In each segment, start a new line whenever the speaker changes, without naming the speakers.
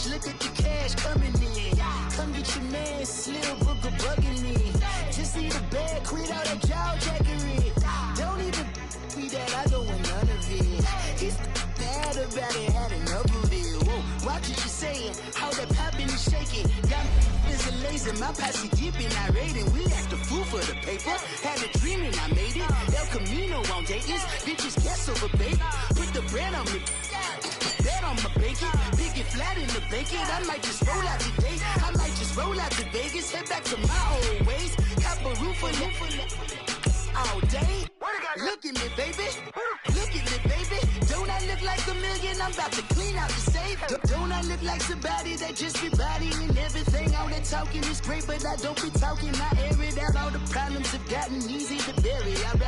cash, look at the cash coming in. Come get your man, Slim Booker bugging me. Just need a bag, quit out that jaw jackery. Don't even be that, I don't want none of it. He's bad about it, had enough of it. Whoa, watch what you saying, how that poppin' and shaking. Got is a laser, my posse dipping, I raiding. We act a fool for the paper. Had a dream and I made it. El Camino on Dayton's, bitches guess over bait. Put the bread on me, bet on my bacon. Big it flat in the bacon. I might just roll out today. I might just roll out to Vegas. Head back to my old ways. Cop a roof all day. Look at me, baby. Look at me, baby. Don't I look like a million? I'm about to clean out the safe. Don't I look like somebody that just be bodying everything? All that talking is great, but I don't be talking. I air it out. All the problems have gotten easy to bury. I'd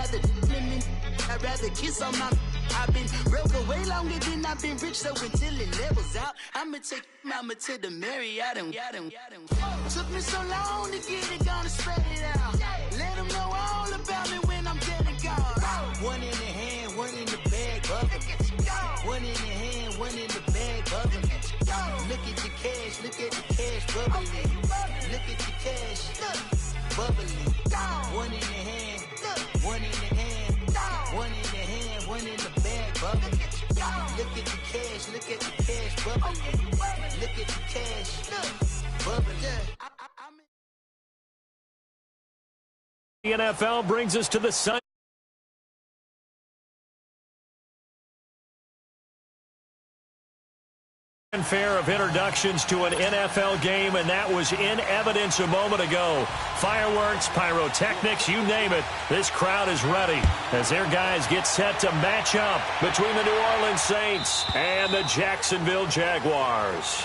rather kiss on my. I've been broke way longer than I've been rich, so until it levels out, I'ma take mama to the Marriott and took me so long to get it, gonna spread it out. Let them know all about me when I'm dead and gone. One in the hand, one in the bag, bubbling. One in the hand, one in the bag, bubbling. Look at the cash, look at the cash, bubbling. Look at the cash, bubbling. One in the hand, one in the hand, one in the hand, one in the bag, bubbling. Look at the cash, look at the cash, bubbling. Look at the cash, bubbling.
The NFL brings us to the Sun. Fair of introductions to an NFL game, and that was in evidence a moment ago. Fireworks, pyrotechnics, you name it. This crowd is ready as their guys get set to match up between the New Orleans Saints and the Jacksonville Jaguars.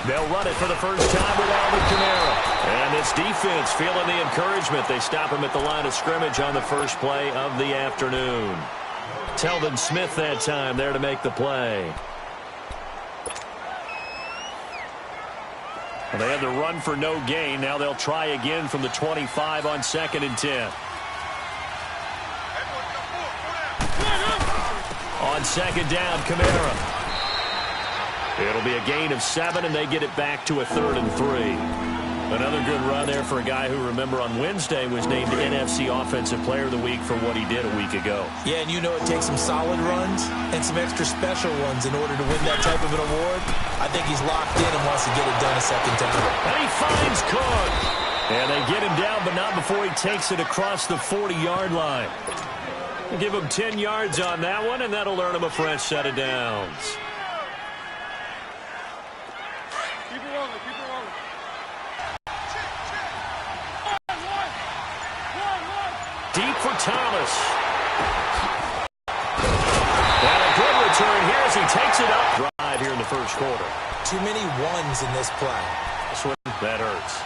They'll run it for the first time with Alvin Kamara. And this defense feeling the encouragement. They stop him at the line of scrimmage on the first play of the afternoon. Telvin Smith that time there to make the play. Well, they had the run for no gain. Now they'll try again from the 25 on 2nd and 10. On 2nd down, Kamara. It'll be a gain of 7, and they get it back to a 3rd and 3. Another good run there for a guy who, remember, on Wednesday was named NFC Offensive Player of the Week for what he did a week ago.
Yeah, and you know it takes some solid runs and some extra special ones in order to win that type of an award. I think he's locked in and wants to get it done a second time.
And he finds Cook. And they get him down, but not before he takes it across the 40-yard line. Give him 10 yards on that one, and that'll earn him a fresh set of downs. Deep for Thomas. And a good return here as he takes it up. Drive here in the first quarter.
Too many ones in this play.
That hurts.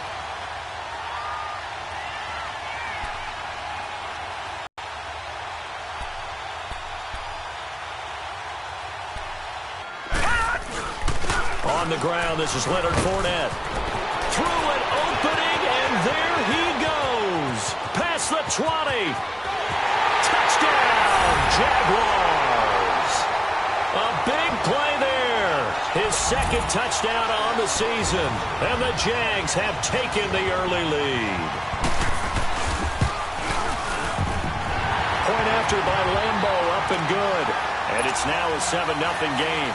On the ground, this is Leonard Fournette. Through an opening, and there he goes. Past the 20. Touchdown, Jaguars. A big play there. His second touchdown on the season. And the Jags have taken the early lead. Point after by Lambeau, up and good. And it's now a 7-0 game.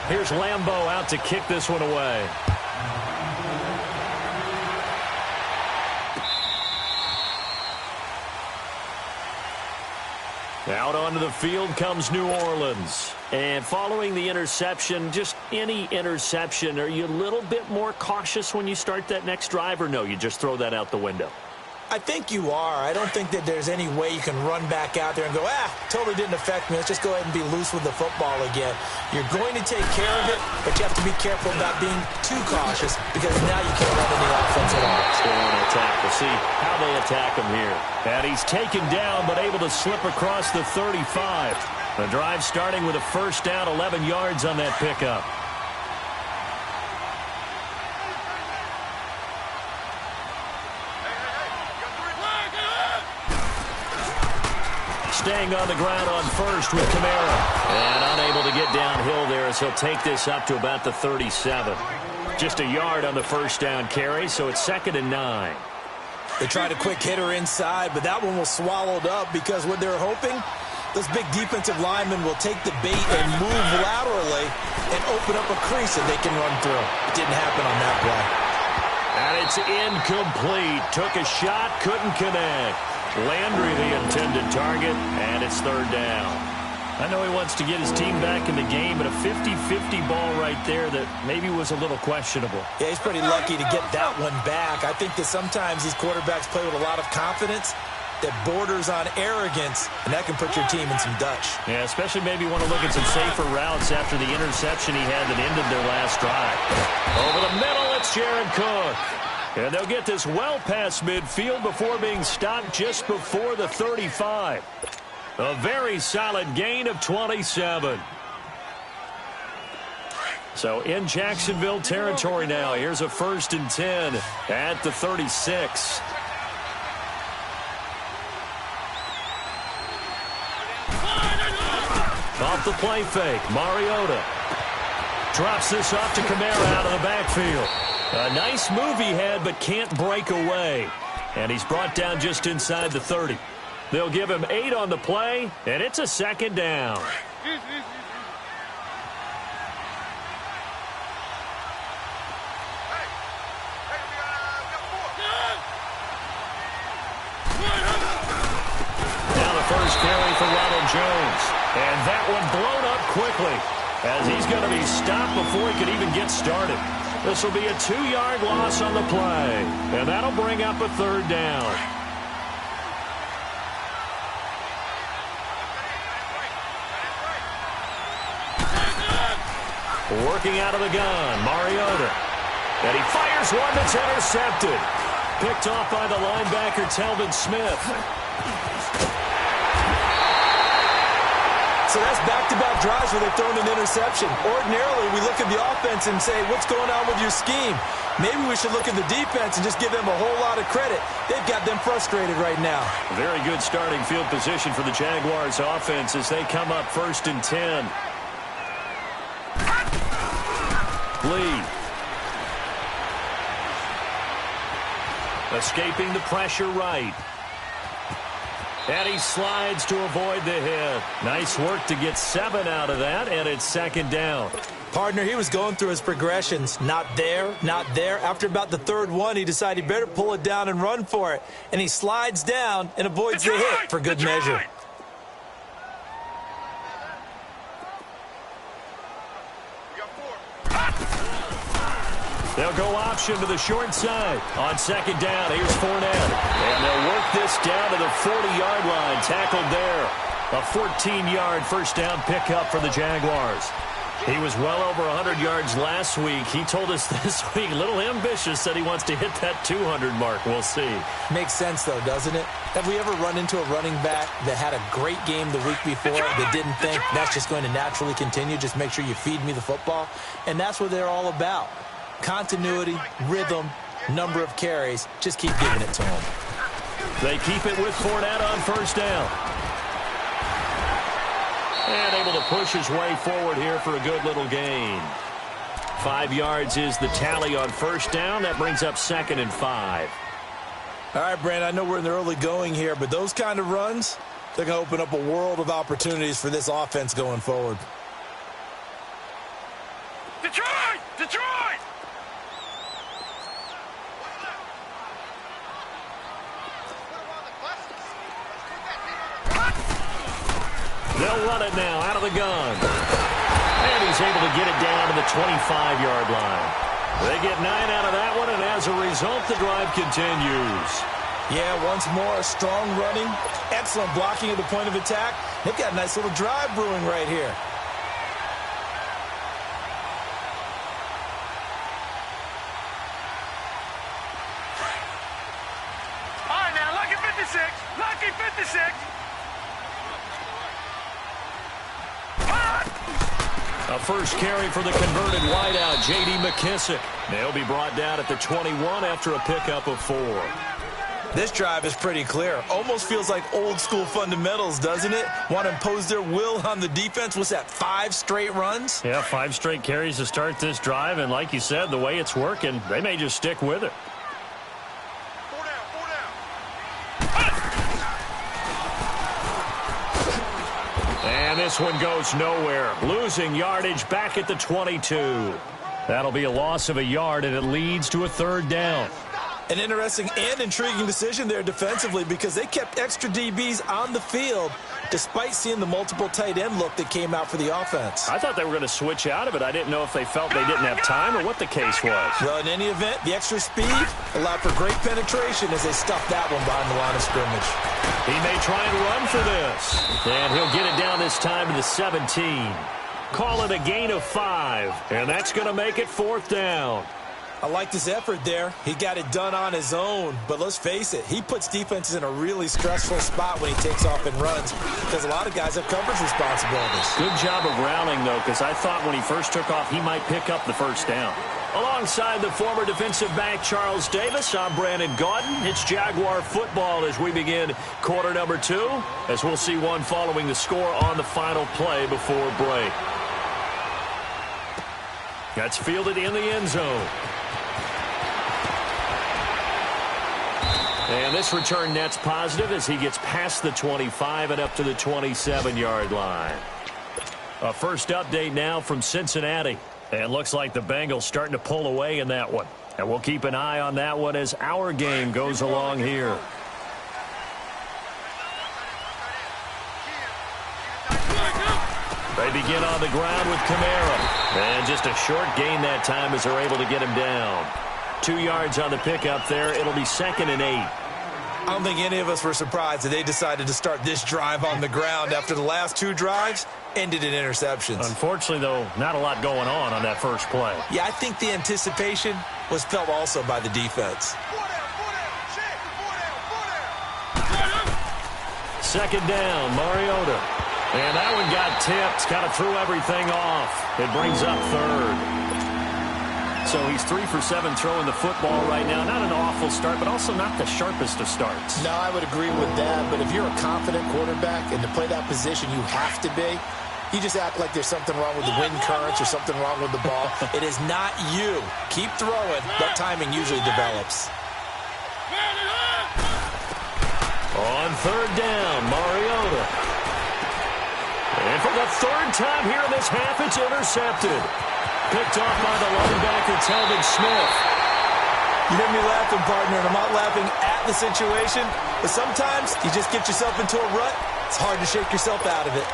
Here's Lambeau out to kick this one away. Out onto the field comes New Orleans. And following the interception, just any interception, are you a little bit more cautious when you start that next drive, or no, you just throw that out the window?
I think you are. I don't think that there's any way you can run back out there and go, totally didn't affect me. Let's just go ahead and be loose with the football again. You're going to take care of it, but you have to be careful about being too cautious because now you can't run any offense at all.
Still on attack. We'll see how they attack him here. And he's taken down but able to slip across the 35. The drive starting with a first down, 11 yards on that pickup. Staying on the ground on first with Kamara. And unable to get downhill there as he'll take this up to about the 37. Just a yard on the first down carry, so it's 2nd and 9.
They tried a quick hitter inside, but that one was swallowed up because what they're hoping, those big defensive linemen will take the bait and move laterally and open up a crease that they can run through. It didn't happen on that play.
And it's incomplete. Took a shot, couldn't connect. Landry the intended target, and it's 3rd down. I know he wants to get his team back in the game, but a 50-50 ball right there that maybe was a little questionable.
Yeah, he's pretty lucky to get that one back. I think that sometimes these quarterbacks play with a lot of confidence that borders on arrogance, and that can put your team in some Dutch.
Yeah, especially maybe want to look at some safer routes after the interception he had that ended their last drive. Over the middle, it's Jared Cook. And they'll get this well past midfield before being stopped just before the 35. A very solid gain of 27. So in Jacksonville territory now. Here's a 1st and 10 at the 36. Off the play fake, Mariota drops this off to Kamara out of the backfield. A nice move he had, but can't break away. And he's brought down just inside the 30. They'll give him 8 on the play, and it's a 2nd down. Now the first carry for Ronald Jones. And that one blown up quickly as he's going to be stopped before he could even get started. This will be a 2-yard loss on the play, and that'll bring up a 3rd down. Working out of the gun, Mariota. And he fires one that's intercepted. Picked off by the linebacker, Telvin Smith.
So that's back-to-back drives where they've thrown an interception. Ordinarily, we look at the offense and say, what's going on with your scheme? Maybe we should look at the defense and just give them a whole lot of credit. They've got them frustrated right now.
Very good starting field position for the Jaguars offense as they come up 1st and 10. Lee. Escaping the pressure right. And he slides to avoid the hit. Nice work to get 7 out of that, and it's 2nd down.
Partner, he was going through his progressions. Not there, not there. After about the 3rd one, he decided he better pull it down and run for it. And he slides down and avoids the hit for good measure.
They'll go option to the short side. On 2nd down, here's Fournette. And they'll work this down to the 40-yard line. Tackled there. A 14-yard first down pickup for the Jaguars. He was well over 100 yards last week. He told us this week, a little ambitious, that he wants to hit that 200 mark. We'll see.
Makes sense, though, doesn't it? Have we ever run into a running back that had a great game the week before that didn't think that's just going to naturally continue? Just make sure you feed me the football. And that's what they're all about. Continuity, rhythm, number of carries. Just keep giving it to him.
They keep it with Fournette on first down. And able to push his way forward here for a good little gain. 5 yards is the tally on first down. That brings up 2nd and 5.
All right, Brandon, I know we're in the early going here, but those kind of runs, they're going to open up a world of opportunities for this offense going forward.
Detroit! Detroit!
They'll run it now out of the gun. And he's able to get it down to the 25-yard line. They get 9 out of that one, and as a result, the drive continues.
Yeah, once more, strong running, excellent blocking at the point of attack. They've got a nice little drive brewing right here.
All right, now, lucky 56. Lucky 56.
A first carry for the converted wideout, J.D. McKissick. They'll be brought down at the 21 after a pickup of 4.
This drive is pretty clear. Almost feels like old school fundamentals, doesn't it? Want to impose their will on the defense. What's that, 5 straight runs?
Yeah, 5 straight carries to start this drive, and like you said, the way it's working, they may just stick with it.
4 down, 4 down.
And this one goes nowhere. Losing yardage back at the 22. That'll be a loss of a yard, and it leads to a 3rd down.
An interesting and intriguing decision there defensively because they kept extra DBs on the field despite seeing the multiple tight end look that came out for the offense.
I thought they were going to switch out of it. I didn't know if they felt they didn't have time or what the case was.
Well, in any event, the extra speed allowed for great penetration as they stuffed that one behind the line of scrimmage.
He may try and run for this. And he'll get it down this time to the 17. Call it a gain of 5. And that's going to make it 4th down.
I liked his effort there. He got it done on his own. But let's face it, he puts defenses in a really stressful spot when he takes off and runs because a lot of guys have coverage responsibilities.
Good job of rallying, though, because I thought when he first took off, he might pick up the 1st down. Alongside the former defensive back Charles Davis, I'm Brandon Gaudin. It's Jaguar football as we begin quarter number 2, as we'll see one following the score on the final play before break. That's fielded in the end zone. And this return net's positive as he gets past the 25 and up to the 27-yard line. A first update now from Cincinnati. And looks like the Bengals starting to pull away in that one. And we'll keep an eye on that one as our game goes along here. They begin on the ground with Kamara. And just a short gain that time as they're able to get him down. 2 yards on the pickup there. It'll be 2nd and 8.
I don't think any of us were surprised that they decided to start this drive on the ground after the last 2 drives ended in interceptions.
Unfortunately, though, not a lot going on that first play.
Yeah, I think the anticipation was felt also by the defense.
2nd down, Mariota. And that one got tipped, kind of threw everything off. It brings up 3rd. So he's 3 for 7 throwing the football right now. Not an awful start, but also not the sharpest of starts.
No, I would agree with that. But if you're a confident quarterback and to play that position, you have to be. You just act like there's something wrong with the wind currents or something wrong with the ball.
It is not you. Keep throwing. That timing usually develops.
On 3rd down, Mariota. And for the 3rd time here in this half, it's intercepted. Picked off by the linebacker, Telvin Smith.
You hear me laughing, partner, and I'm not laughing at the situation, but sometimes you just get yourself into a rut. It's hard to shake yourself out of it.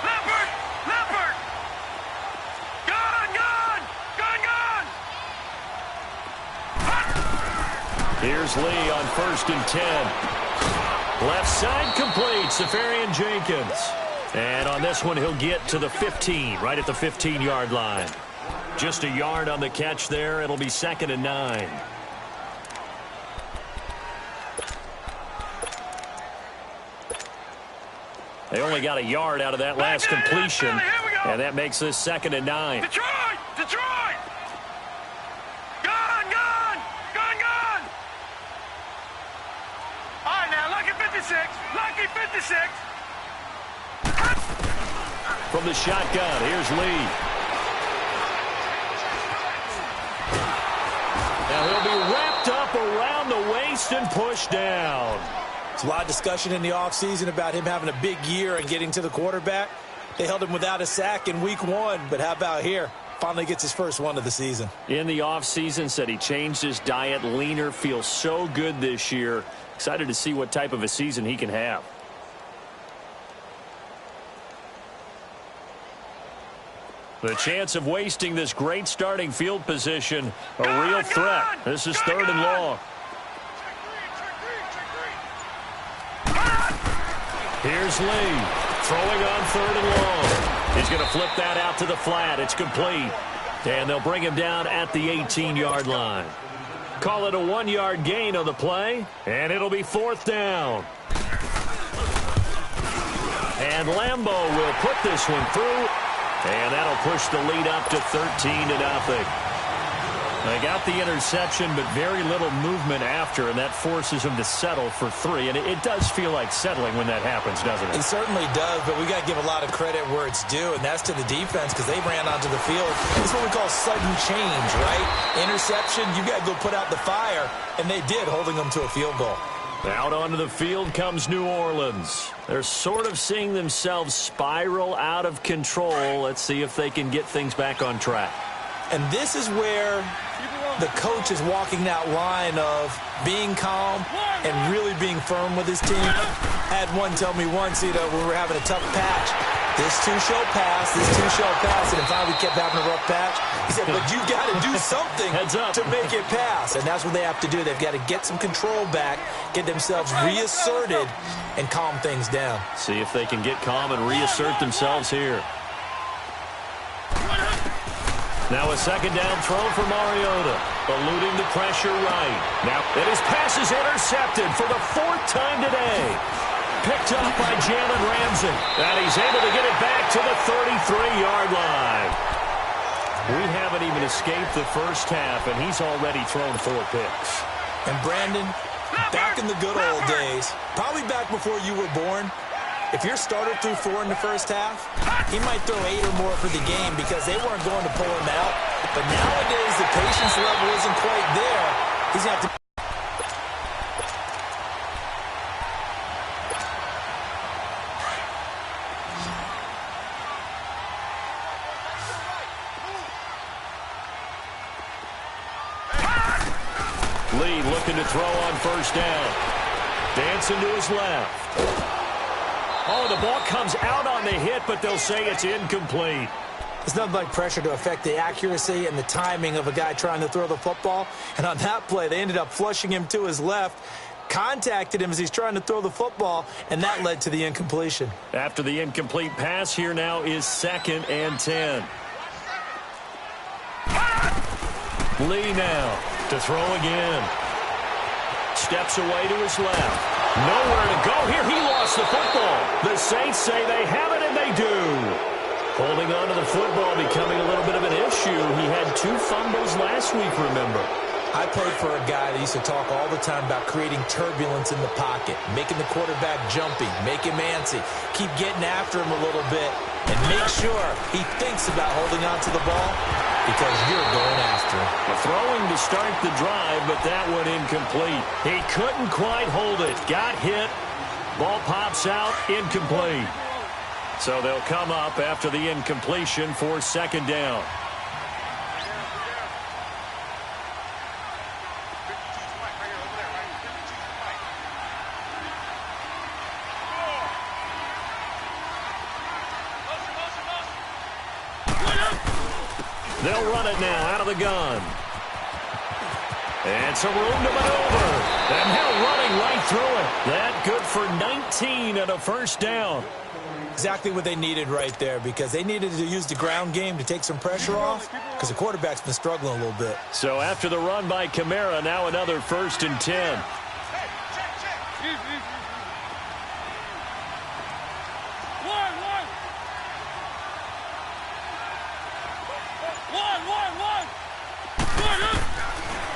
Leopard! Gone!
Here's Lee on 1st and 10. Left side complete, Safarian Jenkins. And on this one, he'll get to the 15, right at the 15-yard line. Just a yard on the catch there. It'll be 2nd and 9. They only got a yard out of that last completion, and that makes this 2nd and 9.
Detroit! Gone! All right, now, lucky 56.
From the shotgun, here's Lee. Now he'll be wrapped up around the waist and pushed down.
There's a lot of discussion in the offseason about him having a big year and getting to the quarterback. They held him without a sack in week 1, but how about here? Finally gets his first one of the season.
In the offseason, said he changed his diet, leaner, feels so good this year. Excited to see what type of a season he can have. The chance of wasting this great starting field position, a real threat. This is 3rd and long. Here's Lee, throwing on 3rd and long. He's going to flip that out to the flat. It's complete. And they'll bring him down at the 18-yard line. Call it a 1-yard gain on the play, and it'll be 4th down. And Lambeau will put this one through, and that'll push the lead up to 13-0. They got the interception, but very little movement after, and that forces them to settle for 3. And it does feel like settling when that happens, doesn't it?
It certainly does, but we got to give a lot of credit where it's due, and that's to the defense because they ran onto the field. It's what we call sudden change, right? Interception, you got to go put out the fire, and they did, holding them to a field goal.
Out onto the field comes New Orleans. They're sort of seeing themselves spiral out of control. Let's see if they can get things back on track.
And this is where the coach is walking that line of being calm and really being firm with his team. I had one tell me once, when we were having a tough patch, this too shall pass, this too shall pass, and finally we kept having a rough patch. He said, but you got to do something to make it pass, and that's what they have to do. They've got to get some control back, get themselves reasserted, and calm things down.
See if they can get calm and reassert themselves here. Now a 2nd down throw for Mariota, eluding the pressure right. Now, and his pass is intercepted for the 4th time today. Picked up by Jalen Ramsey, and he's able to get it back to the 33-yard line. We haven't even escaped the first half, and he's already thrown 4 picks.
And Brandon, back in the good old days, probably back before you were born, if your starter threw 4 in the first half, he might throw 8 or more for the game because they weren't going to pull him out. But nowadays, the patience level isn't quite there. He's going to have to...
Lee looking to throw on 1st down. Dancing to his left. Oh, the ball comes out on the hit, but they'll say it's incomplete.
It's nothing like pressure to affect the accuracy and the timing of a guy trying to throw the football. And on that play, they ended up flushing him to his left, contacted him as he's trying to throw the football, and that led to the incompletion.
After the incomplete pass, here now is 2nd and 10. Lee now to throw again. Steps away to his left. Nowhere to go here. He lost the football. The Saints say they have it, and they do. Holding on to the football becoming a little bit of an issue. He had 2 fumbles last week, remember.
I played for a guy that used to talk all the time about creating turbulence in the pocket, making the quarterback jumpy, make him antsy, keep getting after him a little bit, and make sure he thinks about holding on to the ball because you're going after him.
Throwing to start the drive, but that one incomplete. He couldn't quite hold it. Got hit. Ball pops out, incomplete. So they'll come up after the incompletion for 2nd down. They'll run it now out of the gun. And some room to maneuver. And now running right through it. That good for 19 and a 1st down.
Exactly what they needed right there because they needed to use the ground game to take some pressure off because the quarterback's been struggling a little bit.
So after the run by Kamara, now another 1st and 10.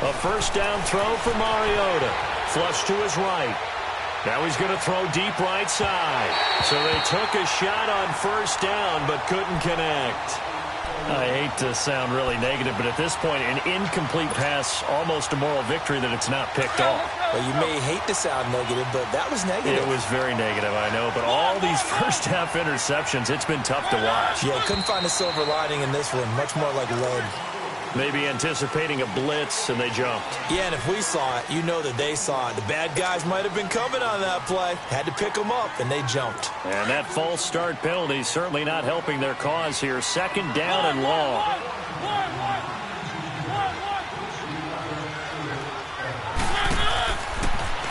A 1st down throw for Mariota. Flush to his right. Now he's going to throw deep right side. So they took a shot on 1st down but couldn't connect. I hate to sound really negative, but at this point, an incomplete pass, almost a moral victory that it's not picked off.
Well, you may hate to sound negative, but that was negative.
It was very negative, I know. But all these first half interceptions, it's been tough to watch.
Yeah, couldn't find a silver lining in this one. Much more like lead.
Maybe anticipating a blitz, and they jumped.
Yeah, and if we saw it, you know that they saw it. The bad guys might have been coming on that play. Had to pick them up, and they jumped.
And that false start penalty certainly not helping their cause here. Second down and long.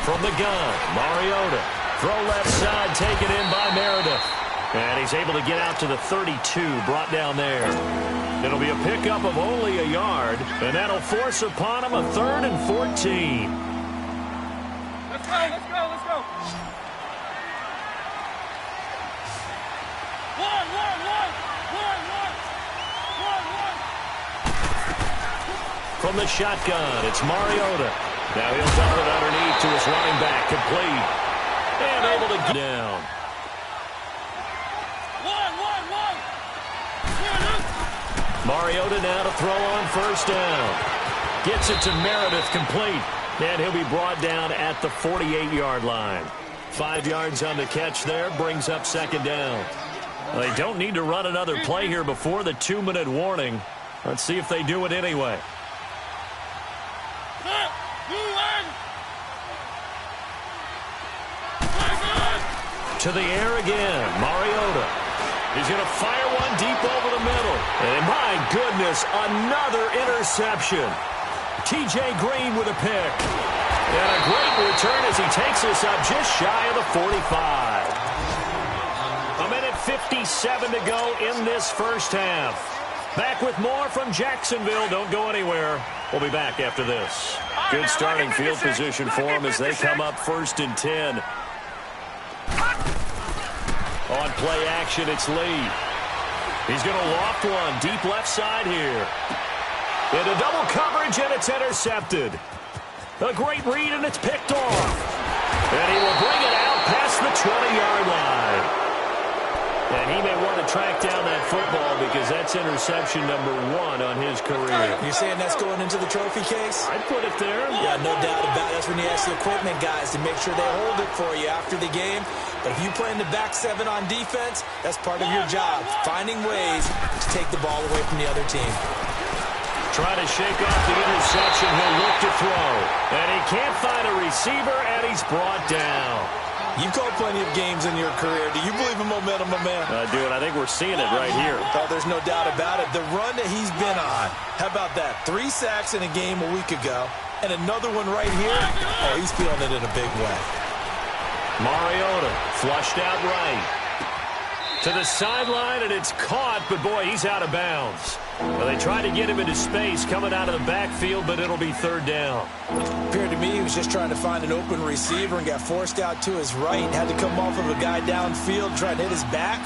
From the gun, Mariota. Throw left side, taken in by Meredith. And he's able to get out to the 32, brought down there. It'll be a pickup of only a yard, and that'll force upon him a 3rd and 14.
Let's go, let's go, let's go. One.
From the shotgun, it's Mariota. Now he'll dump it underneath to his running back, complete. And able to get down. Mariota now to throw on first down. Gets it to Meredith, complete. And he'll be brought down at the 48-yard line. 5 yards on the catch there, brings up second down. Well, they don't need to run another play here before the 2-minute warning. Let's see if they do it anyway. To the air again, Mariota. He's going to fire one deep over the middle. And my goodness, another interception. T.J. Green with a pick. And a great return as he takes us up just shy of the 45. 1:57 to go in this first half. Back with more from Jacksonville. Don't go anywhere. We'll be back after this. Good starting field position for them as they come up 1st and 10. On play action, it's Lee. He's going to loft one deep left side here. Into double coverage, and it's intercepted. A great read, and it's picked off. And he will bring it out past the 20-yard line. And he may want to track down that football because that's interception number 1 on his career.
You're saying that's going into the trophy case?
I'd put it there.
Yeah, no doubt about it. That's when you ask the equipment guys to make sure they hold it for you after the game. But if you play in the back 7 on defense, that's part of your job, finding ways to take the ball away from the other team.
Trying to shake off the interception. He'll look to throw. And he can't find a receiver, and he's brought down.
You've called plenty of games in your career. Do you believe in momentum, my man?
I do, and I think we're seeing it right here.
Oh, there's no doubt about it. The run that he's been on. How about that? 3 sacks in a game a week ago, and another one right here. Oh, he's feeling it in a big way.
Mariota flushed out right. To the sideline, and it's caught, but boy, he's out of bounds. Well, they tried to get him into space coming out of the backfield, but it'll be 3rd down.
Appeared to me he was just trying to find an open receiver and got forced out to his right. Had to come off of a guy downfield, trying to hit his back.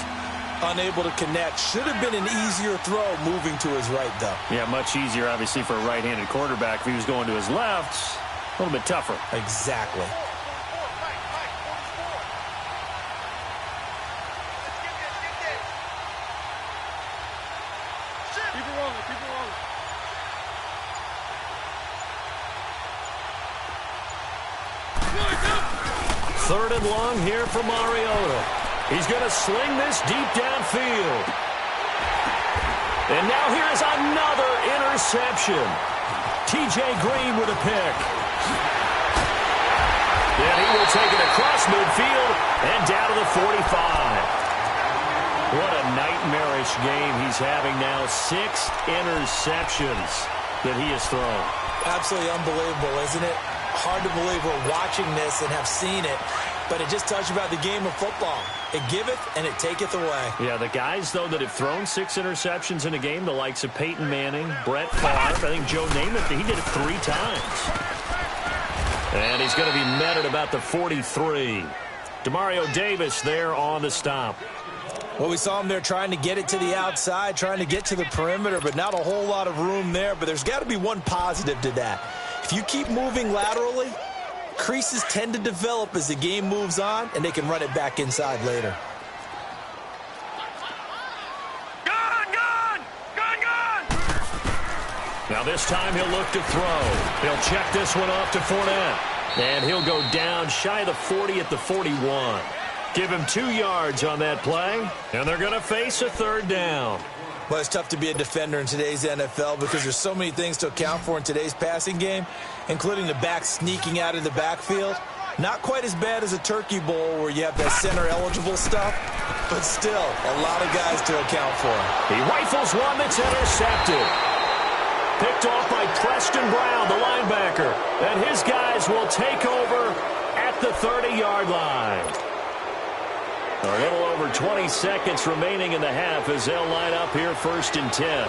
Unable to connect. Should have been an easier throw moving to his right, though.
Yeah, much easier, obviously, for a right-handed quarterback. If he was going to his left, a little bit tougher.
Exactly.
Third and long here for Mariota. He's going to sling this deep downfield. And now here's another interception. T.J. Green with a pick. And he will take it across midfield and down to the 45. What a nightmarish game he's having now. 6 interceptions that he has thrown.
Absolutely unbelievable, isn't it? Hard to believe we're watching this and have seen it, but it just tells you about the game of football. It giveth and it taketh away.
Yeah, the guys, though, that have thrown 6 interceptions in a game, the likes of Peyton Manning, Brett Favre, I think Joe Namath, he did it 3 times. And he's going to be met at about the 43. Demario Davis there on the stop.
Well, we saw him there trying to get it to the outside, trying to get to the perimeter, but not a whole lot of room there. But there's got to be one positive to that. If you keep moving laterally, creases tend to develop as the game moves on, and they can run it back inside later.
Gun!
Now this time he'll look to throw. He'll check this one off to Fournette. And he'll go down shy of the 40 at the 41. Give him 2 yards on that play, and they're going to face a 3rd down.
Well, it's tough to be a defender in today's NFL because there's so many things to account for in today's passing game, including the back sneaking out of the backfield. Not quite as bad as a turkey bowl where you have that center-eligible stuff, but still a lot of guys to account for.
He rifles one that's intercepted. Picked off by Preston Brown, the linebacker. And his guys will take over at the 30-yard line. A little over 20 seconds remaining in the half as they'll line up here 1st and 10.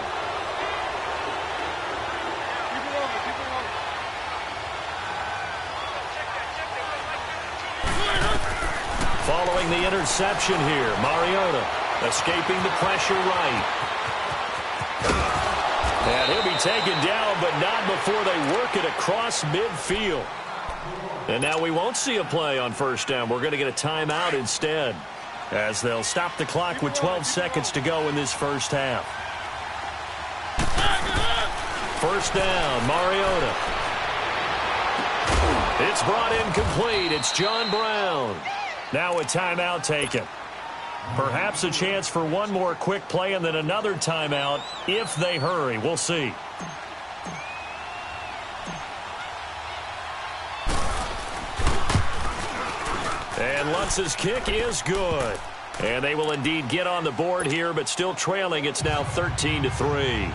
Following the interception here, Mariota escaping the pressure right. And he'll be taken down, but not before they work it across midfield. And now we won't see a play on 1st down. We're going to get a timeout instead, as they'll stop the clock with 12 seconds to go in this 1st half. 1st down, Mariota. It's brought in complete. It's John Brown. Now a timeout taken. Perhaps a chance for one more quick play and then another timeout if they hurry. We'll see. And Lutz's kick is good. And they will indeed get on the board here, but still trailing. It's now 13-3.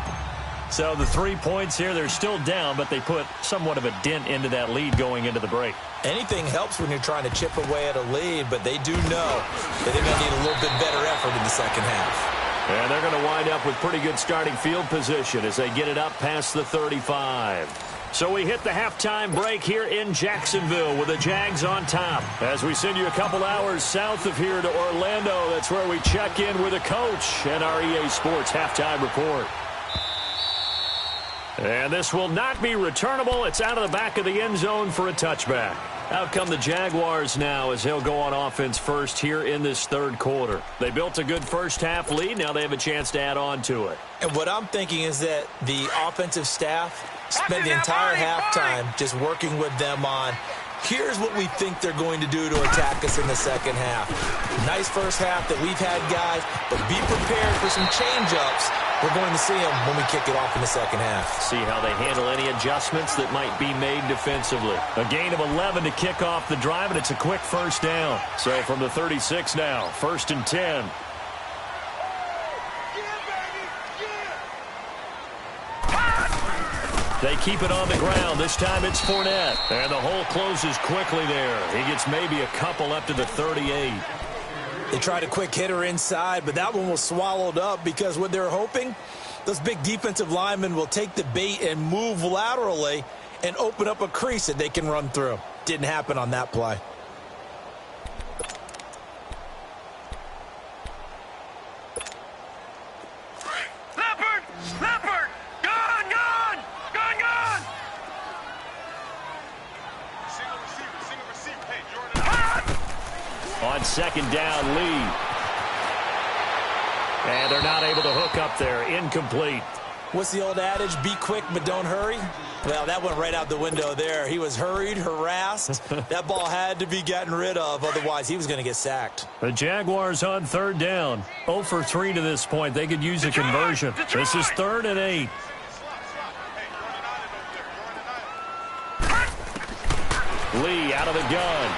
So the 3 points here, they're still down, but they put somewhat of a dent into that lead going into the break.
Anything helps when you're trying to chip away at a lead, but they do know that they're going to need a little bit better effort in the second half.
And they're going to wind up with pretty good starting field position as they get it up past the 35. So we hit the halftime break here in Jacksonville with the Jags on top. As we send you a couple hours south of here to Orlando, that's where we check in with a coach and our EA Sports halftime report. And this will not be returnable. It's out of the back of the end zone for a touchback. Out come the Jaguars now as they'll go on offense first here in this 3rd quarter. They built a good 1st half lead. Now they have a chance to add on to it.
And what I'm thinking is that the offensive staff spent the entire halftime just working with them on, here's what we think they're going to do to attack us in the second half. Nice 1st half that we've had, guys, but be prepared for some change-ups. We're going to see them when we kick it off in the second half.
See how they handle any adjustments that might be made defensively. A gain of 11 to kick off the drive, and it's a quick 1st down. So from the 36 now, 1st and 10. They keep it on the ground. This time it's Fournette. And the hole closes quickly there. He gets maybe a couple up to the 38.
They tried a quick hitter inside, but that one was swallowed up because what they're hoping, those big defensive linemen will take the bait and move laterally and open up a crease that they can run through. Didn't happen on that play.
Leopard! Gone! Single receiver. Hey, Jordan.
On 2nd down, Lee. And they're not able to hook up there. Incomplete.
What's the old adage? Be quick, but don't hurry. Well, that went right out the window there. He was hurried, harassed. That ball had to be gotten rid of. Otherwise, he was going to get sacked.
The Jaguars on 3rd down. 0 for 3 to this point. They could use a conversion. This is 3rd and 8. Lee out of the gun.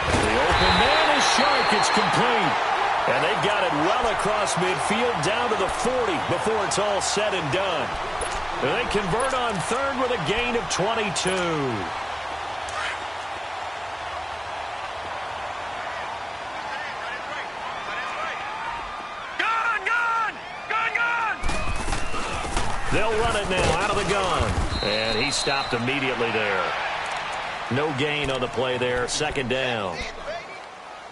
The open man is Shark. It's complete. And they've got it well across midfield down to the 40 before it's all said and done. They convert on 3rd with a gain of 22.
Gone!
They'll run it now out of the gun. And he stopped immediately there. No gain on the play there. 2nd down.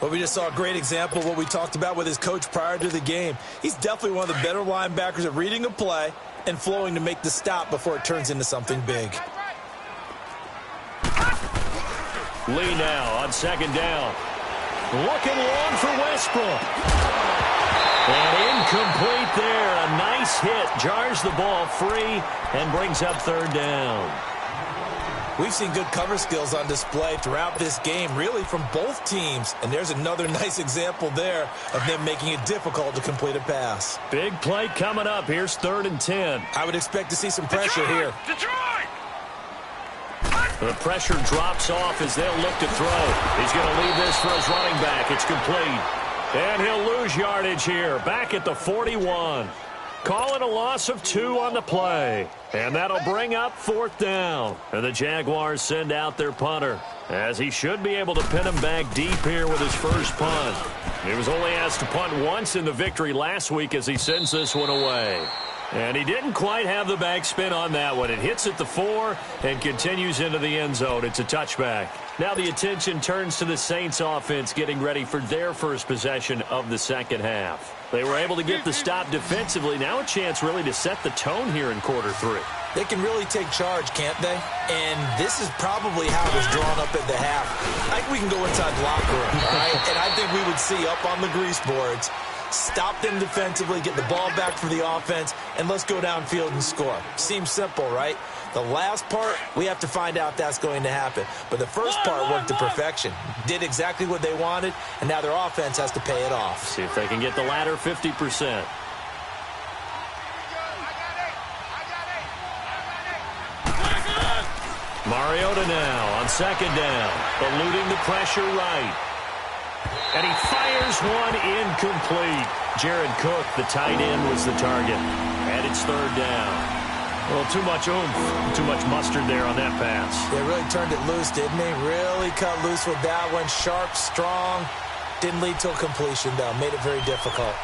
Well, we just saw a great example of what we talked about with his coach prior to the game. He's definitely one of the better linebackers at reading a play and flowing to make the stop before it turns into something big.
Lee now on 2nd down. Looking long for Westbrook. And incomplete there. A nice hit. Jars the ball free and brings up 3rd down.
We've seen good cover skills on display throughout this game, really from both teams. And there's another nice example there of them making it difficult to complete a pass.
Big play coming up. Here's 3rd and 10.
I would expect to see some pressure here.
Detroit!
The pressure drops off as they'll look to throw. He's going to leave this for his running back. It's complete. And he'll lose yardage here. Back at the 41. Calling a loss of 2 on the play. And that'll bring up 4th down. And the Jaguars send out their punter, as he should be able to pin him back deep here with his first punt. He was only asked to punt once in the victory last week as he sends this one away. And he didn't quite have the backspin on that one. It hits at the 4 and continues into the end zone. It's a touchback. Now the attention turns to the Saints offense getting ready for their first possession of the second half. They were able to get the stop defensively. Now a chance really to set the tone here in quarter 3.
They can really take charge, can't they? And this is probably how it was drawn up at the half. I think we can go inside the locker room, all right? And I think we would see up on the grease boards, stop them defensively, get the ball back for the offense, and let's go downfield and score. Seems simple, right? The last part, we have to find out if that's going to happen. But the first part worked to perfection. Did exactly what they wanted, and now their offense has to pay it off.
See if they can get the latter 50%. Mariota now on 2nd down, eluding the pressure right. And he fires one incomplete. Jared Cook, the tight end, was the target. And it's 3rd down. A little too much oomph, too much mustard there on that pass.
They really turned it loose, didn't they? Really cut loose with that one. Sharp, strong. Didn't lead to a completion, though. Made it very difficult.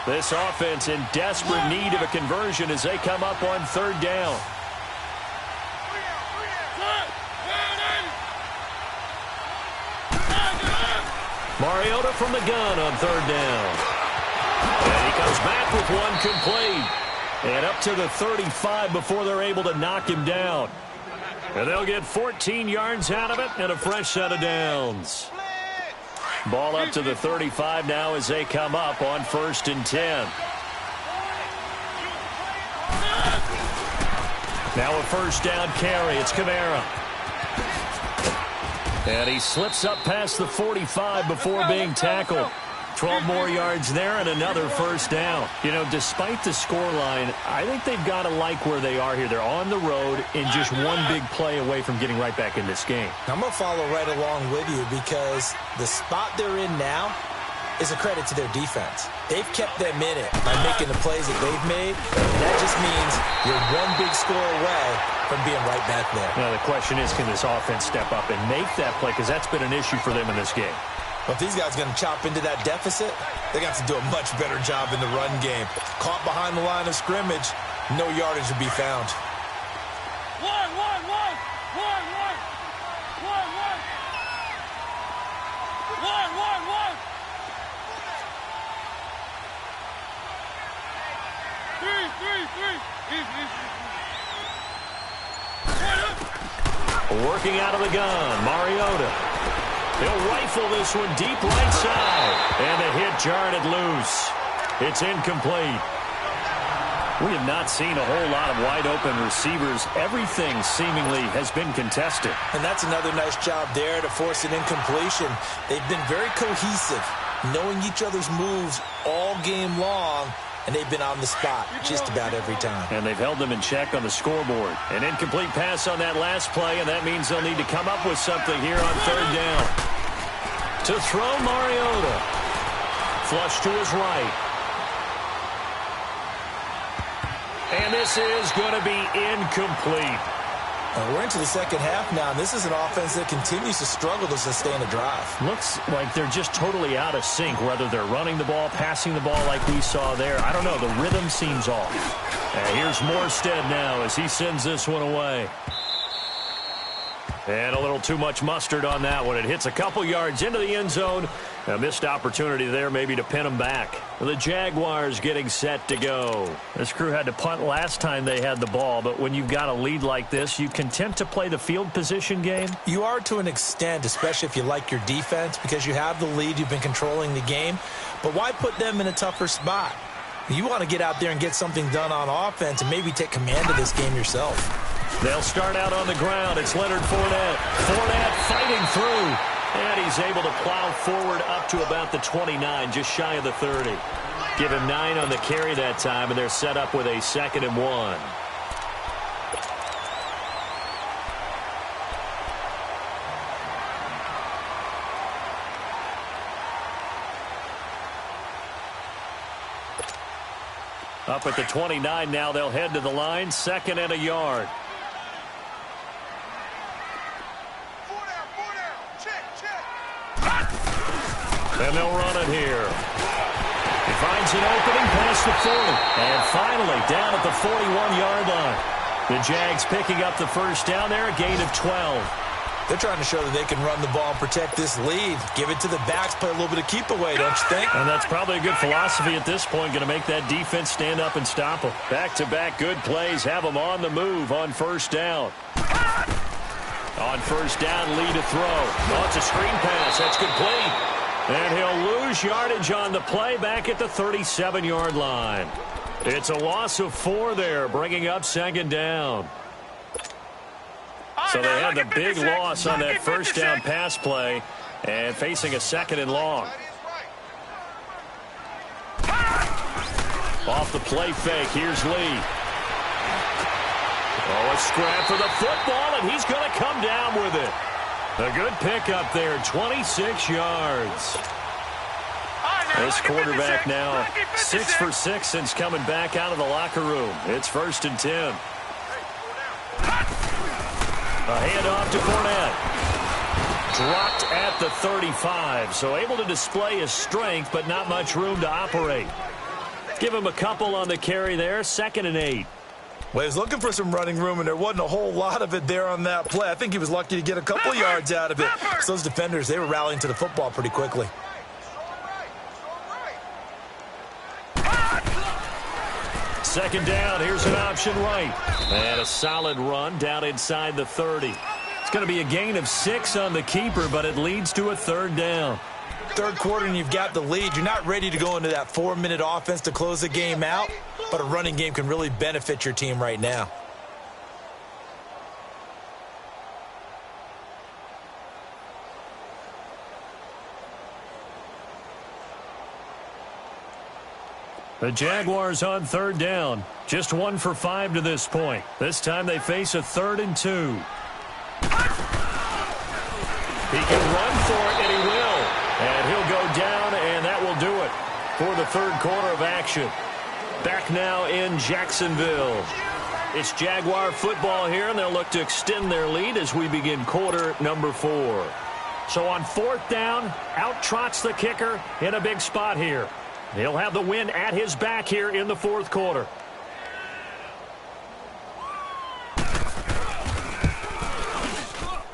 This offense in desperate need of a conversion as they come up on 3rd down. Mariota from the gun on 3rd down. And he comes back with one complete. And up to the 35 before they're able to knock him down. And they'll get 14 yards out of it and a fresh set of downs. Ball up to the 35 now as they come up on 1st and 10. Now a 1st down carry. It's Kamara. And he slips up past the 45 before being tackled. 12 more yards there and another 1st down. You know, despite the scoreline, I think they've got to like where they are here. They're on the road and just one big play away from getting right back in this game.
I'm going to follow right along with you because the spot they're in now is a credit to their defense. They've kept them in it by making the plays that they've made. And that just means you're one big score away from being right back there.
Now the question is, can this offense step up and make that play? Because that's been an issue for them in this game.
Well, if these guys are going to chop into that deficit, they got to do a much better job in the run game. Caught behind the line of scrimmage, no yardage to be found.
Working out of the gun, Mariota. He'll rifle this one deep right side. And the hit jarred it loose. It's incomplete. We have not seen a whole lot of wide-open receivers. Everything seemingly has been contested.
And that's another nice job there to force an incompletion. They've been very cohesive, knowing each other's moves all game long, and they've been on the spot just about every time.
And they've held them in check on the scoreboard. An incomplete pass on that last play, and that means they'll need to come up with something here on 3rd down. To throw Mariota. Flush to his right. And this is going to be incomplete.
We're into the second half now, and this is an offense that continues to struggle to sustain a drive.
Looks like they're just totally out of sync, whether they're running the ball, passing the ball like we saw there. I don't know. The rhythm seems off. And here's Morstead now as he sends this one away. And a little too much mustard on that one. It hits a couple yards into the end zone. A missed opportunity there maybe to pin them back. The Jaguars getting set to go. This crew had to punt last time they had the ball, but when you've got a lead like this, you content to play the field position game?
You are to an extent, especially if you like your defense, because you have the lead, you've been controlling the game. But why put them in a tougher spot? You want to get out there and get something done on offense and maybe take command of this game yourself.
They'll start out on the ground. It's Leonard Fournette. Fournette fighting through. And he's able to plow forward up to about the 29, just shy of the 30. Give him 9 on the carry that time, and they're set up with a 2nd and 1. Up at the 29 now, they'll head to the line, 2nd and a yard. And they'll run it here. He finds an opening past the 40. And finally, down at the 41-yard line. The Jags picking up the first down there, a gain of 12.
They're trying to show that they can run the ball and protect this lead. Give it to the backs, play a little bit of keep away, don't you think?
And that's probably a good philosophy at this point, going to make that defense stand up and stop them. Back-to-back good plays, have them on the move on first down. On first down, lead to throw. Oh, it's a screen pass. That's complete. And he'll lose yardage on the play back at the 37-yard line. It's a loss of 4 there, bringing up 2nd down. So they had the big loss on that first down pass play and facing a 2nd and long. Off the play fake, here's Lee. Oh, a scrap for the football, and he's going to come down with it. A good pickup there, 26 yards. This quarterback now 6 for 6 since coming back out of the locker room. It's 1st and 10. A handoff to Fournette. Dropped at the 35, so able to display his strength, but not much room to operate. Give him a couple on the carry there, 2nd and 8.
Well, he was looking for some running room, and there wasn't a whole lot of it there on that play. I think he was lucky to get a couple yards out of it. So those defenders, they were rallying to the football pretty quickly.
Second down, here's an option right. And a solid run down inside the 30. It's going to be a gain of 6 on the keeper, but it leads to a 3rd down.
Third quarter and you've got the lead. You're not ready to go into that 4-minute offense to close the game out, but a running game can really benefit your team right now.
The Jaguars on 3rd down. Just 1 for 5 to this point. This time they face a 3rd and 2. He can run for it, and he will. And he'll go down, and that will do it for the 3rd quarter of action. Back now in Jacksonville. It's Jaguar football here, and they'll look to extend their lead as we begin quarter number 4. So on 4th down, out trots the kicker in a big spot here. He'll have the win at his back here in the 4th quarter.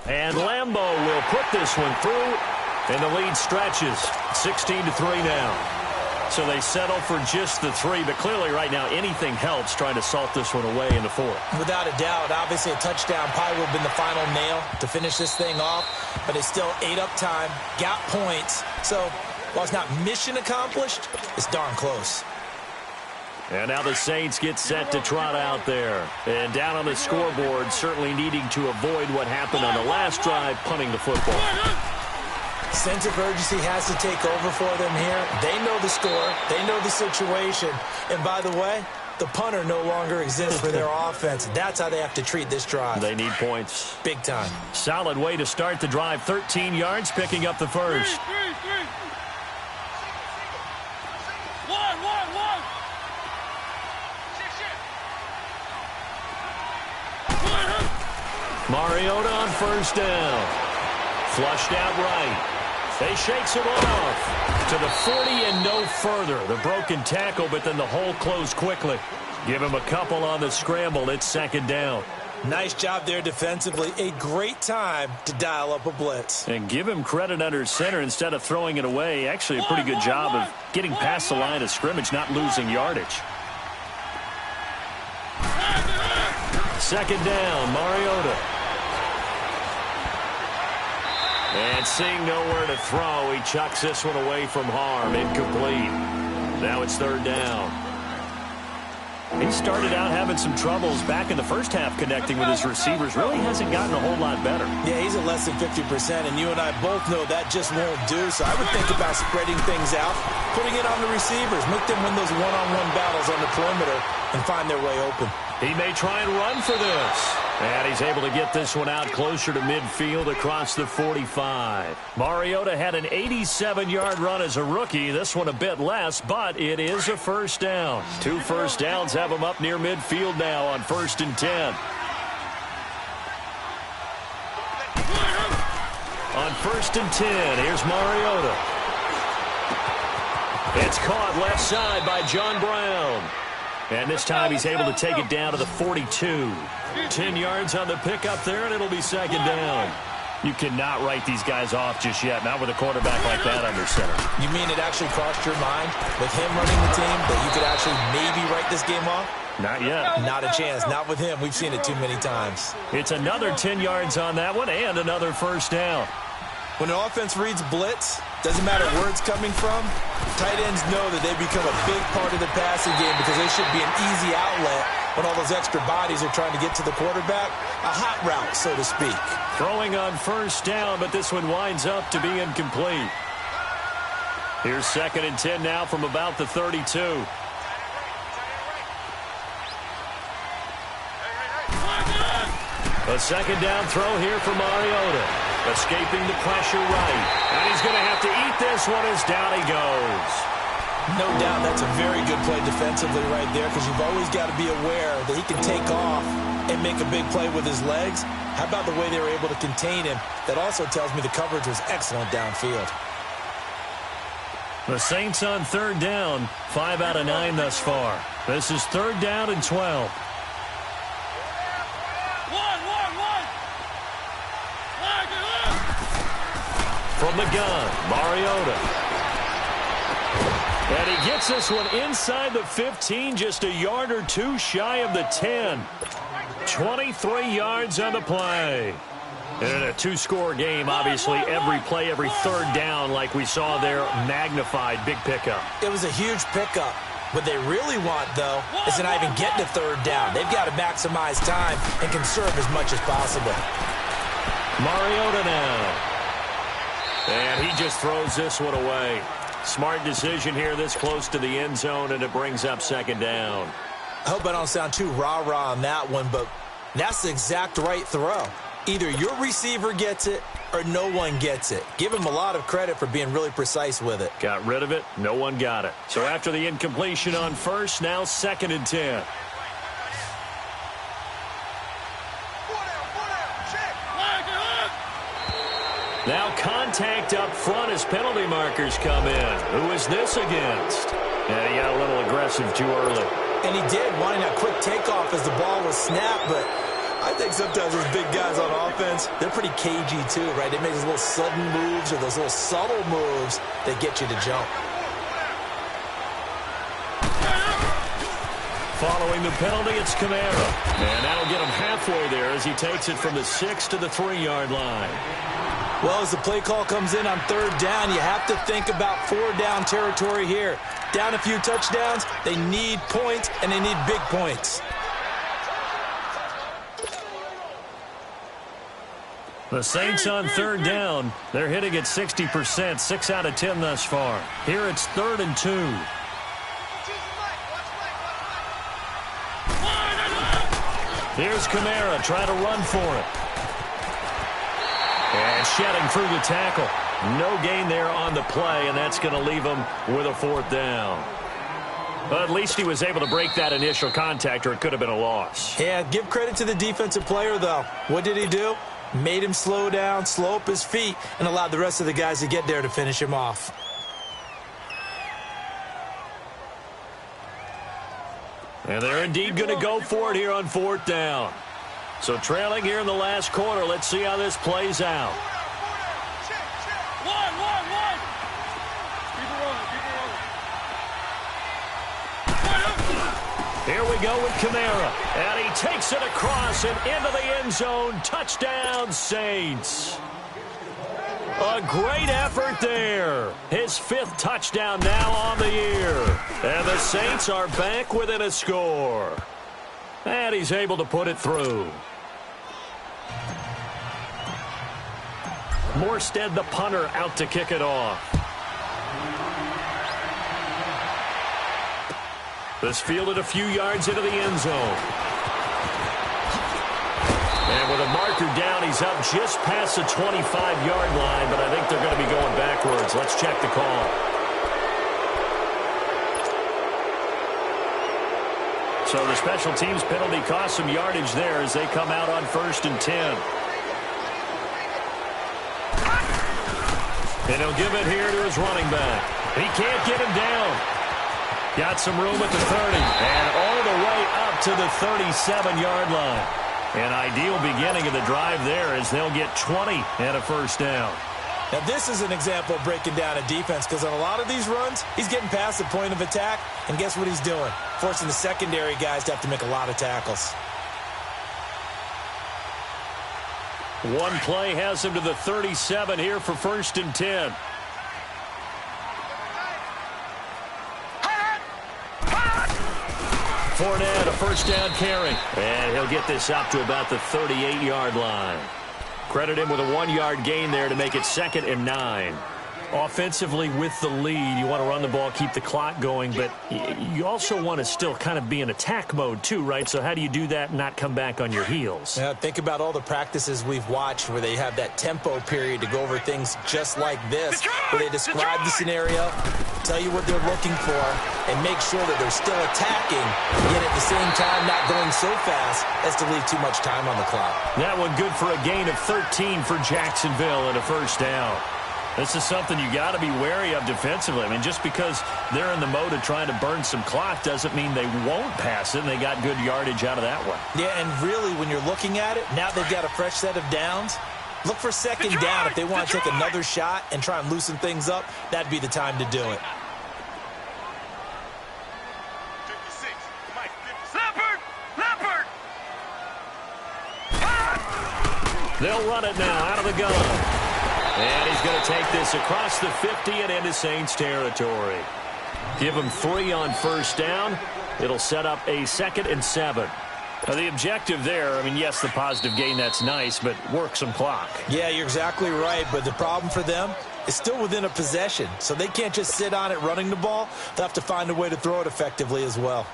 And Lambeau will put this one through, and the lead stretches. 16-3 now. So they settle for just the 3, but clearly right now anything helps trying to salt this one away in the 4th.
Without a doubt, obviously a touchdown probably would have been the final nail to finish this thing off, but it's still ate up time, got points. So while it's not mission accomplished, it's darn close.
And now the Saints get set to trot out there. And down on the scoreboard, certainly needing to avoid what happened on the last drive, punting the football.
Sense of urgency has to take over for them here. They know the score. They know the situation. And by the way, the punter no longer exists for their offense. That's how they have to treat this drive.
They need points.
Big time.
Solid way to start the drive. 13 yards, picking up the first. Mariota on first down. Flushed out right. They shakes him off to the 40 and no further. The broken tackle, but then the hole closed quickly. Give him a couple on the scramble. It's 2nd down.
Nice job there defensively. A great time to dial up a blitz.
And give him credit under center instead of throwing it away. Actually a pretty good job of getting past the line of scrimmage, not losing yardage. 2nd down, Mariota. And seeing nowhere to throw, he chucks this one away from harm. Incomplete. Now it's 3rd down. He started out having some troubles back in the first half connecting with his receivers. Really hasn't gotten a whole lot better.
Yeah, he's at less than 50%, and you and I both know that just won't do. So I would think about spreading things out, putting it on the receivers, make them win those one-on-one battles on the perimeter and find their way open.
He may try and run for this. And he's able to get this one out closer to midfield across the 45. Mariota had an 87-yard run as a rookie. This one a bit less, but it is a first down. 2 first downs have him up near midfield now on 1st and 10. On 1st and 10, here's Mariota. It's caught left side by John Brown. And this time he's able to take it down to the 42. 10 yards on the pickup there, and it'll be 2nd down. You cannot write these guys off just yet, not with a quarterback like that under center. You mean it actually crossed your mind with him running the team that you could actually maybe write this game off? Not yet. Not a chance. Not with him. We've seen it too many times. It's another 10 yards on that one and another first down. When an offense reads blitz, doesn't matter where it's coming from, tight ends know that they become a big part of the passing game because they should be an easy outlet when all those extra bodies are trying to get to the quarterback. A hot route, so to speak. Throwing on first down, but this one winds up to be incomplete. Here's 2nd and 10 now from about the 32. A 2nd down throw here for Mariota. Escaping the pressure right. And he's going to have to eat this one as down he goes. No doubt that's a very good play defensively right there because you've always got to be aware that he can take off and make a big play with his legs. How about the way they were able to contain him? That also tells me the coverage was excellent downfield. The Saints on 3rd down, 5 out of 9 thus far. This is 3rd down and 12. From the gun, Mariota. And he gets this one inside the 15, just a yard or 2 shy of the 10. 23 yards on the play. And in a 2-score game, obviously, every play, every 3rd down, like we saw there, magnified, big pickup. It was a huge pickup. What they really want, though, is to not even get to 3rd down. They've got to maximize time and conserve as much as possible. Mariota now. And he just throws this one away. Smart decision here this close to the end zone, and it brings up 2nd down. I hope I don't sound too rah-rah on that one, but that's the exact right throw. Either your receiver gets it or no one gets it. Give him a lot of credit for being really precise with it. Got rid of it. No one got it. So after the incompletion on first, now 2nd and 10. Now contact up front as penalty markers come in. Who is this against? And he got a little aggressive too early. And he did, wanting a quick takeoff as the ball was snapped, but I think sometimes those big guys on offense, they're pretty cagey too, right? They make those little sudden moves or those little subtle moves that get you to jump. Following the penalty, it's Kamara. And that'll get him halfway there as he takes it from the 6 to the 3-yard line. Well, as the play call comes in on 3rd down, you have to think about 4-down territory here. Down a few touchdowns, they need points, and they need big points. The Saints on 3rd down. They're hitting at 60%, 6 out of 10 thus far. Here it's 3rd and 2. Here's Kamara trying to run for it. And shedding through the tackle. No gain there on the play, and that's going to leave him with a 4th down. But at least he was able to break that initial contact, or it could have been a loss. Yeah, give credit to the defensive player, though. What did he do? Made him slow down, slow up his feet, and allowed the rest of the guys to get there to finish him off. And they're indeed going to go for it here on 4th down. So trailing here in the last quarter, let's see how this plays out. Here we go with Kamara. And he takes it across and into the end zone. Touchdown, Saints. A great effort there. His 5th touchdown now on the year. And the Saints are back within a score. And he's able to put it through. Morstead, the punter, out to kick it off. This fielded a few yards into the end zone. And with a marker down, he's up just past the 25-yard line, but I think they're going to be going backwards. Let's check the call. So the special teams penalty cost some yardage there as they come out on 1st and 10. And he'll give it here to his running back. He can't get him down. Got some room at the 30. And all the way up to the 37-yard line. An ideal beginning of the drive there as they'll get 20 and a first down.
Now, this is an example of breaking down a defense because on a lot of these runs, he's getting past the point of attack, and guess what he's doing? Forcing the secondary guys to have to make a lot of tackles.
One play has him to the 37 here for 1st and 10. Fournette, a first down carry. And he'll get this up to about the 38-yard line. Credit him with a 1-yard gain there to make it 2nd and 9. Offensively with the lead, you want to run the ball, keep the clock going, but you also want to still kind of be in attack mode too, right? So how do you do that and not come back on your heels?
Now, think about all the practices we've watched where they have that tempo period to go over things just like this, where they describe the scenario, tell you what they're looking for, and make sure that they're still attacking, yet at the same time not going so fast as to leave too much time on the clock.
That one good for a gain of 13 for Jacksonville and a first down. This is something you got to be wary of defensively. I mean, just because they're in the mode of trying to burn some clock doesn't mean they won't pass it, and they got good yardage out of that one.
Yeah, and really, when you're looking at it, now they've got a fresh set of downs. Look for 2nd down if they want to take another shot and try and loosen things up. That'd be the time to do it.
They'll run it now out of the gun. And he's going to take this across the 50 and into Saints territory. Give him 3 on first down. It'll set up a 2nd and 7. Now, the objective there, I mean, yes, the positive gain, that's nice, but work some clock.
Yeah, you're exactly right, but the problem for them is still within a possession, so they can't just sit on it running the ball. They'll have to find a way to throw it effectively as well.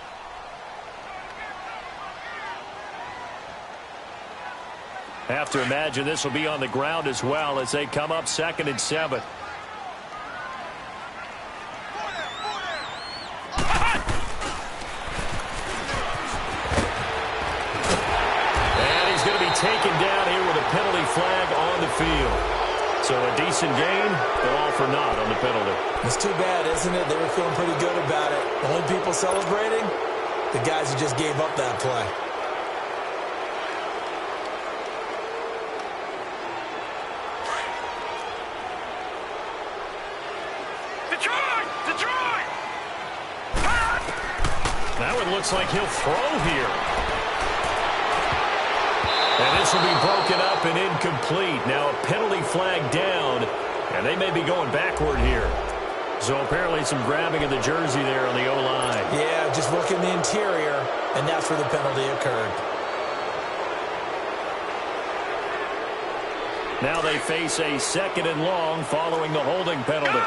Have to imagine this will be on the ground as well as they come up 2nd and 7. And he's going to be taken down here with a penalty flag on the field. So a decent gain, but all for naught on the penalty.
It's too bad, isn't it? They were feeling pretty good about it. The only people celebrating, the guys who just gave up that play.
Now it looks like he'll throw here. And this will be broken up and incomplete. Now a penalty flag down, and they may be going backward here. So apparently some grabbing of the jersey there on the O-line.
Yeah, just working the interior, and that's where the penalty occurred.
Now they face a 2nd and long following the holding penalty.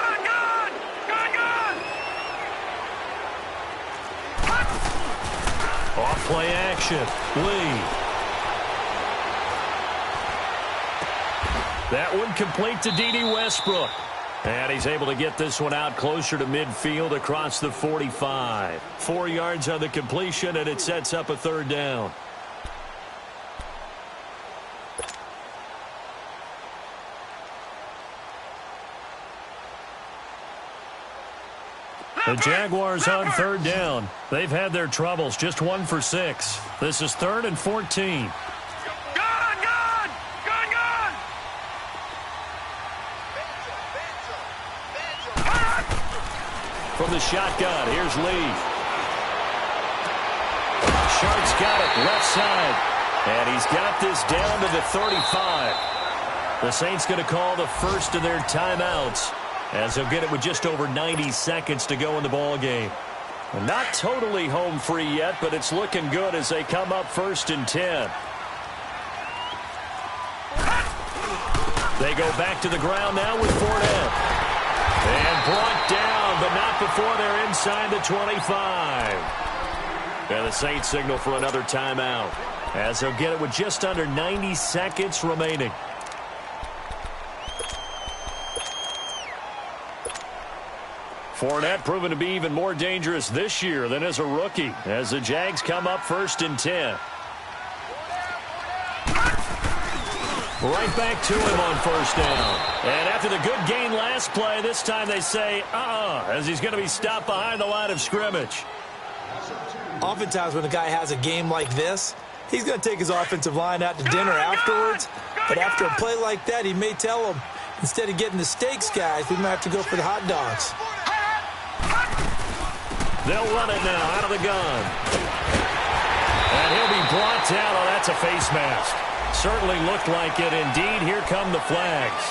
Off play action. Lee. That one complete to D.D. Westbrook. And he's able to get this one out closer to midfield across the 45. 4 yards on the completion, and it sets up a 3rd down. The Jaguars on 3rd down. They've had their troubles, just 1 for 6. This is 3rd and 14. From the shotgun, here's Lee. Sharp's got it, left side. And he's got this down to the 35. The Saints going to call the first of their timeouts, as they'll get it with just over 90 seconds to go in the ball game. Not totally home free yet, but it's looking good as they come up 1st and 10. They go back to the ground now with Fournette. And brought down, but not before they're inside the 25. And the Saints signal for another timeout, as they'll get it with just under 90 seconds remaining. Fournette proven to be even more dangerous this year than as a rookie, as the Jags come up 1st and 10. Right back to him on 1st down. And after the good gain last play, this time they say, as he's going to be stopped behind the line of scrimmage.
Oftentimes when a guy has a game like this, he's going to take his offensive line out to dinner afterwards. But after a play like that, he may tell them, instead of getting the steaks, guys, we might have to go for the hot dogs.
They'll run it now out of the gun. And he'll be brought down. Oh, that's a face mask. Certainly looked like it. Indeed, here come the flags.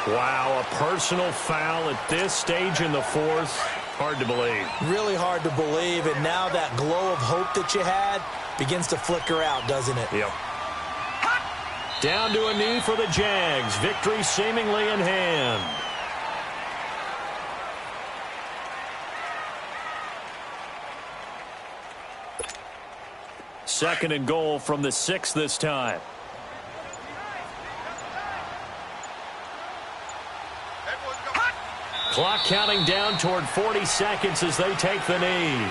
Wow, a personal foul at this stage in the 4th. Hard to believe. Really hard to believe. And now that glow of hope that you had begins to flicker out, doesn't it? Yep. Down to a knee for the Jags. Victory seemingly in hand. Second and goal from the 6 this time. Clock counting down toward 40 seconds as they take the knee.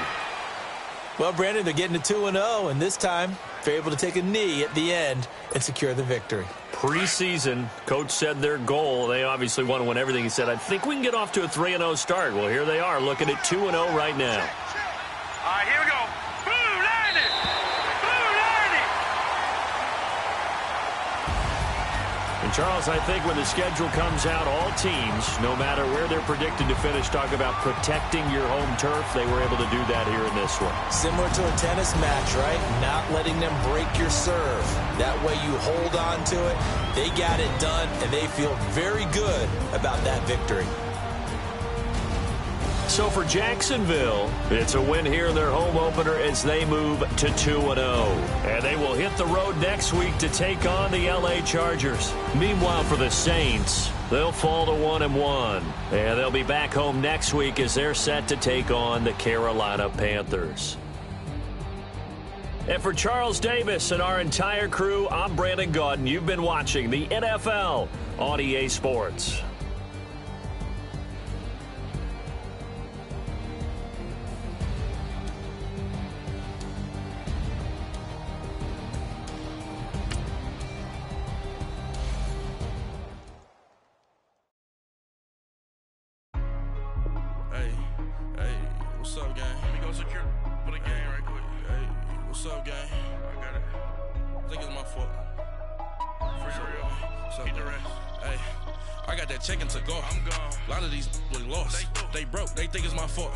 Well, Brandon, they're getting to 2-0, and this time they're able to take a knee at the end and secure the victory. Preseason, coach said their goal, they obviously want to win everything. He said, I think we can get off to a 3-0 start. Well, here they are looking at 2-0 right now.
All right, here we go. Blue Lightning! Blue Lightning!
And, Charles, I think when the schedule comes out, all teams, no matter where they're predicted to finish, talk about protecting your home turf. They were able to do that here in this one. Similar to a tennis match, right? Not letting them break your serve. That way you hold on to it. They got it done, and they feel very good about that victory. So for Jacksonville, it's a win here in their home opener as they move to 2-0. And they will hit the road next week to take on the LA Chargers. Meanwhile, for the Saints, they'll fall to 1-1. And they'll be back home next week as they're set to take on the Carolina Panthers. And for Charles Davis and our entire crew, I'm Brandon Gaudin. You've been watching the NFL on EA Sports.
What's up, gang? Let me go secure for the game right quick. Hey, what's up, gang? I got it. I think it's my fault. For real. Keep the rest. Hey, I got that check-in to go. I'm gone. A lot of these was lost. They broke. They think it's my fault.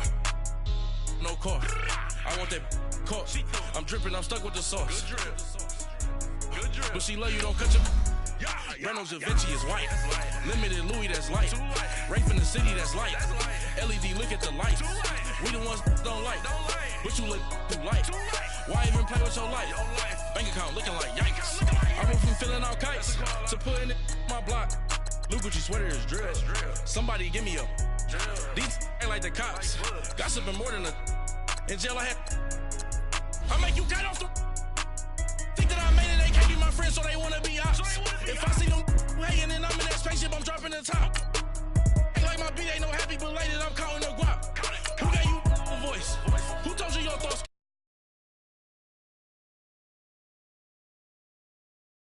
No car. I want that caught. I'm dripping. I'm stuck with the sauce. Good drip. Good drip. But she love you, don't cut your... Reynolds Da Vinci is white. Limited Louis, that's light. Rape in the city, that's light. LED, look at the lights. We the ones don't like. But you look too light. Why even play with your life? Bank account looking like yikes. I went from filling out kites to putting it in my block. Blue Gucci sweater is drill. Somebody give me a. These ain't like the cops. Gossiping more than a. In jail I had. I make you cut off the. Think that I made it, they can't be my friends, so they wanna be ops. If I see them hating and I'm in that spaceship, I'm dropping the top.